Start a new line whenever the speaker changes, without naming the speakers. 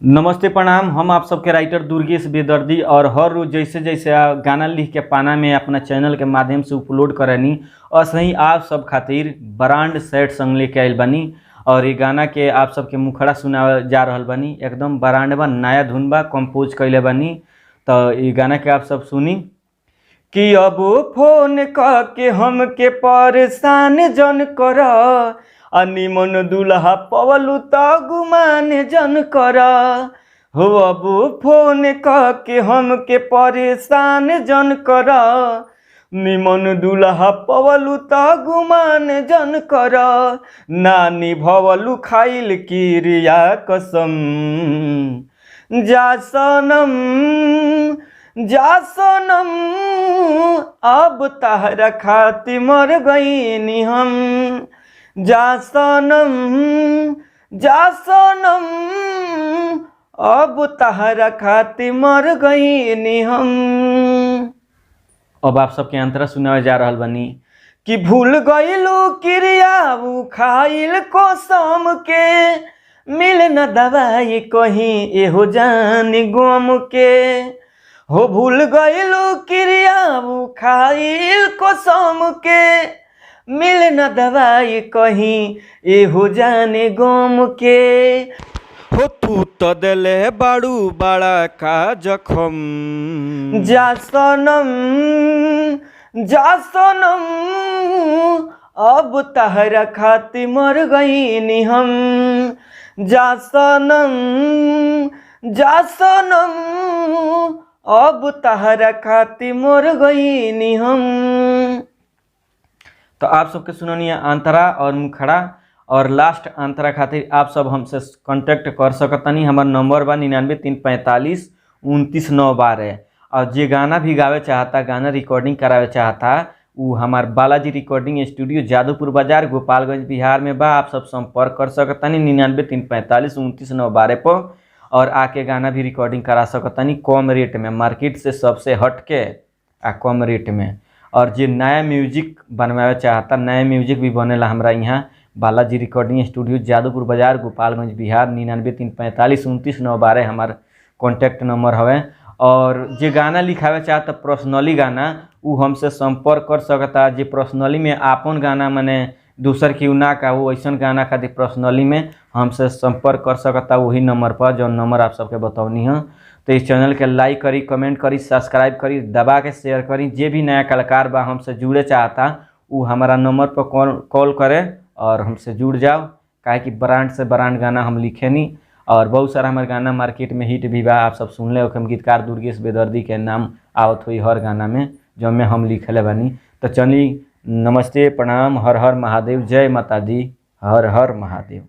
नमस्ते प्रणाम। हम आप सबके राइटर दुर्गेश बेदर्दी और हर रोज़ जैसे जैसे गाना लिख के पाना में अपना चैनल के माध्यम से अपलोड करनी असही आप सब खातिर ब्रांड सेट संग लेके आयल बनी और ये गाना के आप सबके मुखड़ा सुना जा रहल बनी। एकदम ब्रांड बा, नया धुन बा, कंपोज कैले बनी। तो ये गाना के आप सब सुनी कि अब फोन के हमके परेशान जन कर निमन दुल्हा पवलू तो गुमान जन कर हो। अब फोन के हमके परेशान जन कर निमन दुल्हा पवलू तो गुमान जन कर नानी भवलू खाइल क्रिया कसम जा सनम जा सनम अब तहरा खातिर मर गईनी हम जा सनम अब तहरा खातिर मर गईनी हम। अब आप सबके अंतरा सुनावे जा रहल बनी कि भूल गईलू क्रिया खाइल कसम के मिल न दवाई कहीं एहो जानी गम के हो। भूल गईलू क्रिया खाइल कसम के मिल न दवाई कहीं एहो जाने गम के हो। तू तो दिले बाड़ू बड़ा का जखम जा सनम अब तहरा खातिर मर गईनी हम जा सनम अब तहरा खातिर मर गईनी हम। तो आप सबके सुननिया अंतरा और मुखड़ा और लास्ट अंतरा खातिर आप सब हमसे कांटेक्ट कर सकतनी। हमार नंबर बा 99-345-2912। और जे गाना भी गावे चाहता, गाना रिकॉर्डिंग करावे चाहता, वो हमार बालाजी रिकॉर्डिंग स्टूडियो जादूपुर बाजार गोपालगंज बिहार में बा। आप सब संपर्क कर सकतनी 99-345-2912 पर और आके गाना भी रिकॉर्डिंग करा सकतनी कम रेट में, मार्केट से सबसे हट के कम रेट में। और जे नया म्यूजिक बनवावे चाहता, नया म्यूजिक भी बनेला हमरा यहाँ बालाजी रिकॉर्डिंग स्टूडियो जादूपुर बाजार गोपालगंज बिहार 99-345-2912 हमार कॉन्टैक्ट नंबर हवे। और जे गाना लिखावे चाहता पर्सनली गाना, वो हमसे संपर्क कर सकता। जे पर्सनली में आपन गाना माने दूसर के ना का वो ऐसा गाना खातिर पर्सनली में हमसे संपर्क कर सकता वही नंबर पर, जो नंबर आप सबके बतौनी है। तो इस चैनल के लाइक करी, कमेंट करी, सब्सक्राइब करी, दबा के शेयर करी। जे भी नया कलाकार बा हमसे जुड़े चाहता वो हमारा नंबर पर कॉल करे और हमसे जुड़ जाओ। काहे कि ब्रांड से ब्रांड गाना हम लिखे नहीं और बहुत सारा हमारे गाना मार्केट में हिट भी बा। आप सब सुन ले हम गीतकार दुर्गेश बेदर्दी के नाम आवत हुई हर गाना में जो में हम लिखले बानी। तो चलिए नमस्ते प्रणाम, हर हर महादेव, जय माता दी, हर हर महादेव।